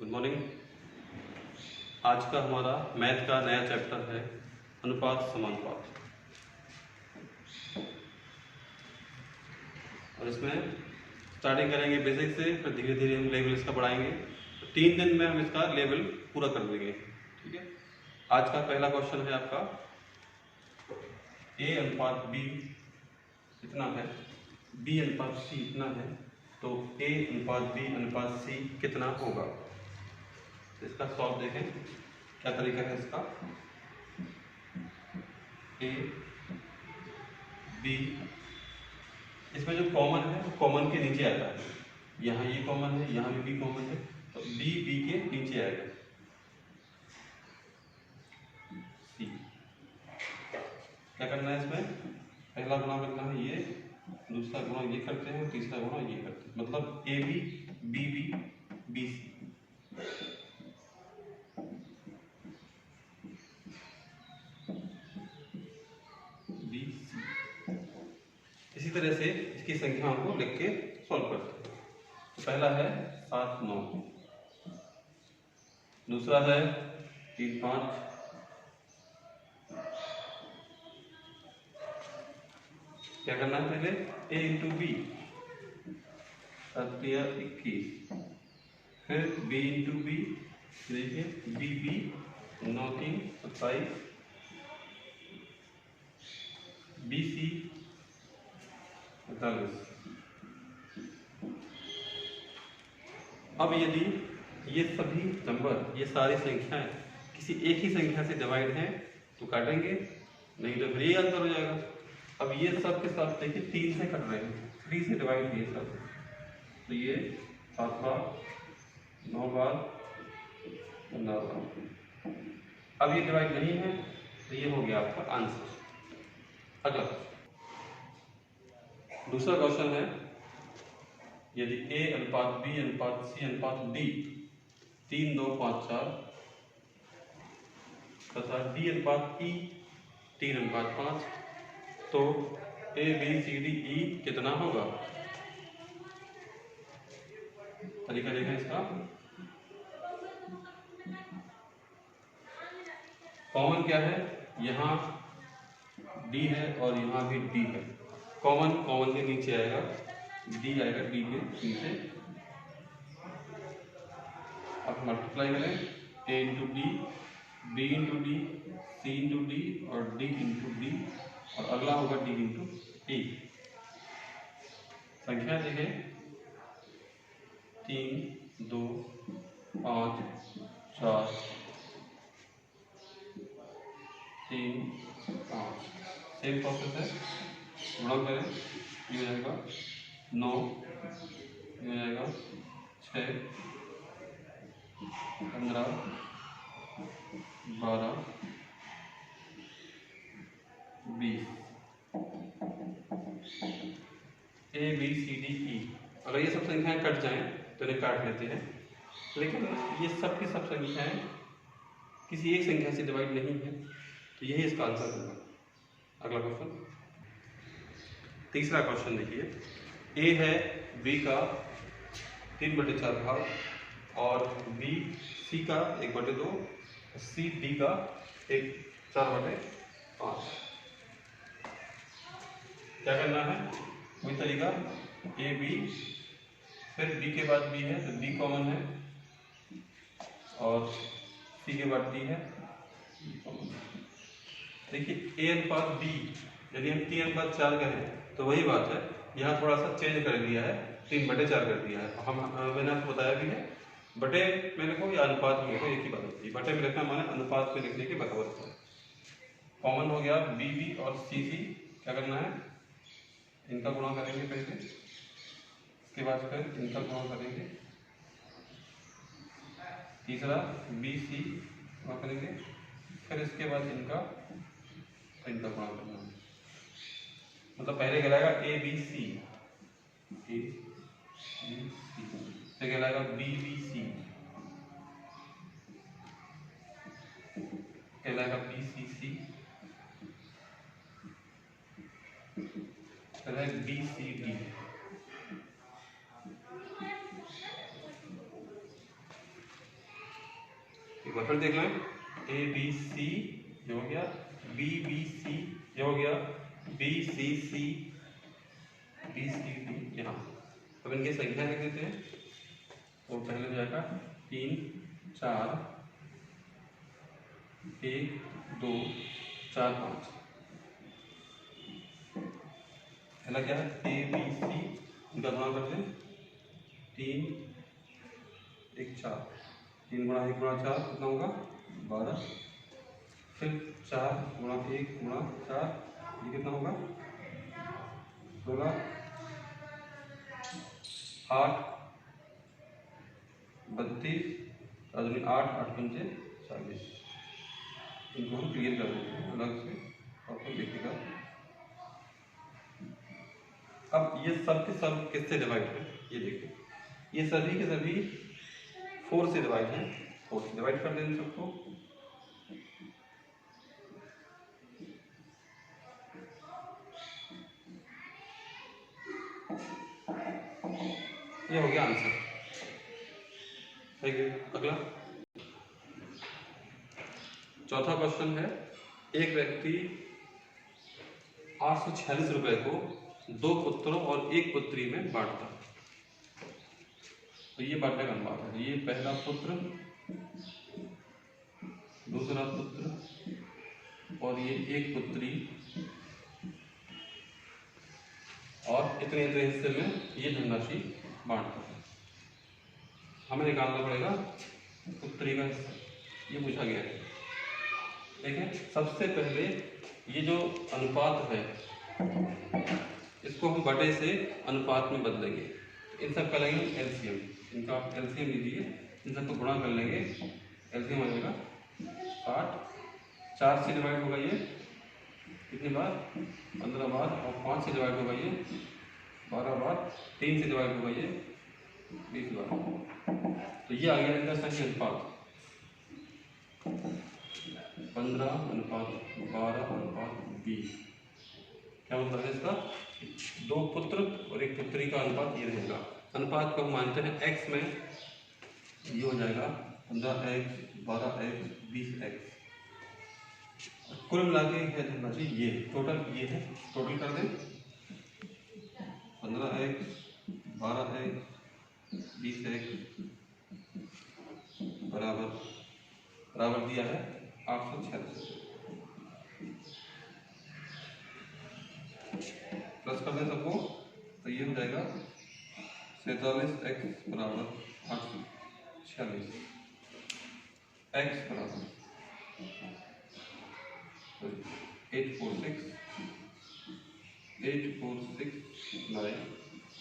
Good morning. आज का हमारा मैथ का नया चैप्टर है अनुपात समानुपात, और इसमें स्टार्टिंग करेंगे बेसिक से, फिर धीरे धीरे हम लेवल इसका बढ़ाएंगे। तो 3 दिन में हम इसका लेवल पूरा कर देंगे। ठीक है। आज का पहला क्वेश्चन है आपका a अनुपात b इतना है, b अनुपात c इतना है, तो a अनुपात b अनुपात c कितना होगा। इसका सॉल्व देखें, क्या तरीका है इसका। a b, इसमें जो कॉमन है वो कॉमन के नीचे आता है। यहाँ ये कॉमन है, यहाँ भी कॉमन है, तो b b के नीचे आएगा। c क्या करना है, इसमें पहला गुणा करना है ये, दूसरा गुणा ये करते हैं, तीसरा गुणा ये करते हैं, मतलब A B B B B C. इसी तरह से इसकी संख्याओं को लिख के सॉल्व करते हैं। तो पहला है 7 9, दूसरा है 3 5, क्या करना है पहले a इंटू बी 7 21, फिर b इंटू बी, देखिए बी बी 9 3 27, बी सी 48। अब यदि ये सभी नंबर, ये सारी संख्याएं किसी एक ही संख्या से डिवाइड हैं तो काटेंगे, नहीं तो फिर ये आंसर हो जाएगा। अब ये सब के साथ देखिए 3 से कट रहे हैं, 3 से डिवाइड ये सब, तो ये 7 बार 9 बार 15 बार। अब ये डिवाइड नहीं है तो ये हो गया आपका आंसर। अगला दूसरा क्वेश्चन है, यदि a अनुपात b अनुपात c अनुपात d 3 2 5 4 तथा d अनुपात e 3 अनुपात 5, तो a b c d e कितना होगा। तरीका देखें इसका। कॉमन क्या है, यहाँ d है और यहाँ भी d है। कॉमन कॉमन के नीचे आएगा, d आएगा d के नीचे। अब मल्टीप्लाई करें, a into D, b into D, c into D और d इंटू डी, और अगला होगा d इंटू e। संख्या देखें 3 2 5 4 3 5, सेम प्रोसेस है। गुणा करें, ये हो जाएगा 9, ये हो जाएगा 6 15 12 20। A B C D E, अगर ये सब संख्याएं कट जाएं तो इन्हें काट लेते हैं, लेकिन ये सब की सब संख्याएं किसी एक संख्या से डिवाइड नहीं है, तो यही इसका आंसर होगा। अगला क्वेश्चन, तीसरा क्वेश्चन देखिए। ए है बी का 3/4 भाग, और बी सी का 1/2, सी डी का 4/5। क्या करना है, वही तरीका, ए बी, फिर बी के बाद बी है तो बी कॉमन है, और सी के बाद डी है, देखिए ए अनुपात बी, यदि हम 3 अनुपात 4 करें तो वही बात है, यहाँ थोड़ा सा चेंज कर दिया है, 3/4 कर दिया है। हम मैंने आपको बताया भी है, बटे में लिखो या अनुपात में लिखो, एक ही बात होती है। बटे में लिखना माने अनुपात में लिखने के बराबर होता है। कॉमन हो गया बी बी और सी सी, क्या करना है, इनका गुणा करेंगे पहले, इसके बाद फिर इनका गुणा करेंगे, तीसरा बी सी गुणा करेंगे, फिर इसके बाद इनका गुणा करना है। मतलब पहले कहलाएगा ए बी सी, फिर कहलाएगा बी बी सी, कहलाएगा बी सी सी, कहलाएगा बी सी डी। बार फिर देख लें, ए बी सी ये हो गया, बी बी सी ये हो गया, B C C D C D यहाँ। अब इनकी संख्या लिख देते हैं। तो पहले हो जाएगा 3 4 1 2 4 5। पहला क्या है, ए बी सी, इनका गुणा कर दें, 3 1 4, 3 गुणा 1 गुणा 4 कितना होगा 12, फिर 4 गुणा 1 गुणा 4 ये कितना होगा 16, 8 32, 8 8 पंचे 40। इनको हम क्लियर कर देते हैं अलग से, आपको देखिएगा। अब ये सब के सब किससे डिवाइड है, ये देखिए, ये सभी के सभी 4 से डिवाइड हैं। 4 से डिवाइड कर दें सबको। ये हो गया आंसर। अगला चौथा क्वेश्चन है, एक व्यक्ति 846 रुपए को 2 पुत्रों और 1 पुत्री में बांटता है। तो ये बांटने का अनुपात है, ये पहला पुत्र, दूसरा पुत्र और ये 1 पुत्री, और इतने इतने हिस्से में ये धनराशि बांटता है। हमें निकालना पड़ेगा पुत्री का हिस्सा, ये पूछा गया है। ठीक है, सबसे पहले ये जो अनुपात है इसको हम बटे से अनुपात में बदलेंगे। इन सब का लेंगे एलसीएम, इनका आप एलसीएम लीजिए, इन सबको गुणा कर लेंगे, एलसीएम आ जाएगा 60। 4 से डिवाइड होगा ये कितनी बार 15 बार, और 5 से डिवाइड होगा ये 12 बार, 3 से डिवाइड होगा ये 20 बार। तो ये आ गया इनका सही अनुपात 15:12:20। क्या मतलब है इसका, 2 पुत्र और 1 पुत्री का अनुपात ये रहेगा। अनुपात को हम मानते हैं x में, ये हो जाएगा 15x 12x 20x। कुल मिला के है धनराशि ये टोटल, ये है टोटल कर दें 15x 12x 20x बराबर दिया है 846। प्लस कर दें सबको, तो ये हो जाएगा 47x बराबर 846, x बराबर 846 9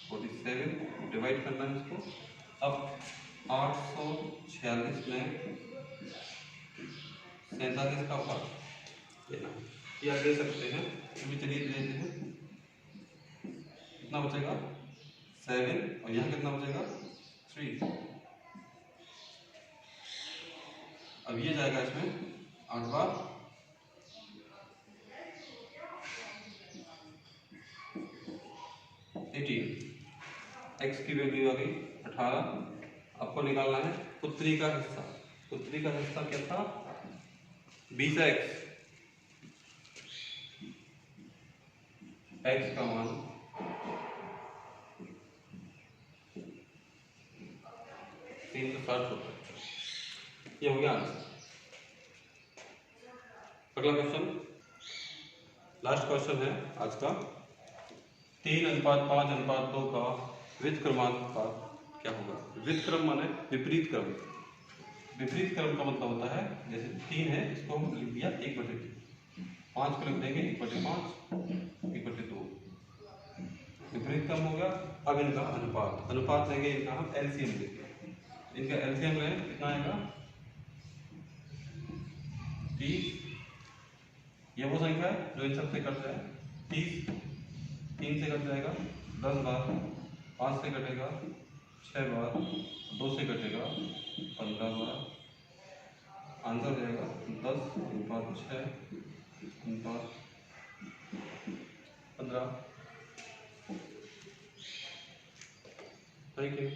47, डिवाइड करना है इसको। अब 846 में 47 का भाग लेना, या दे सकते हैं, चलिए दे देते हैं। कितना बचेगा 7, और यहाँ कितना बचेगा 3। अब ये जाएगा इसमें 8 बार, 18, x की वैल्यू आ गई 18। आपको निकालना है पुत्री का हिस्सा। पुत्री का हिस्सा क्या था 20x, x का मान 360 होता है। ये हो गया आंसर। अगला क्वेश्चन, लास्ट क्वेश्चन है आज का, 3:5:2 का विविध क्रमांक का क्या होगा। विविध क्रम माने विपरीत क्रम। विपरीत क्रम का मतलब होता है, जैसे 3 है, इसको हम लिख दिया 1/3, 5 को लिख देंगे 1/5, 1/2, विपरीत क्रम हो गया। अब इनका अनुपात लेंगे, इनका हम एलसीएम लेंगे। इनका एलसीएम लें, कितना आएगा 30। ये वो संख्या है जो इन सबसे कट जाए, 30 3 से कट जाएगा 10 बार, 5 से कटेगा 6 बार, 2 से कटेगा 15 बार। आंसर हो जाएगा 10:6 15। Thank you.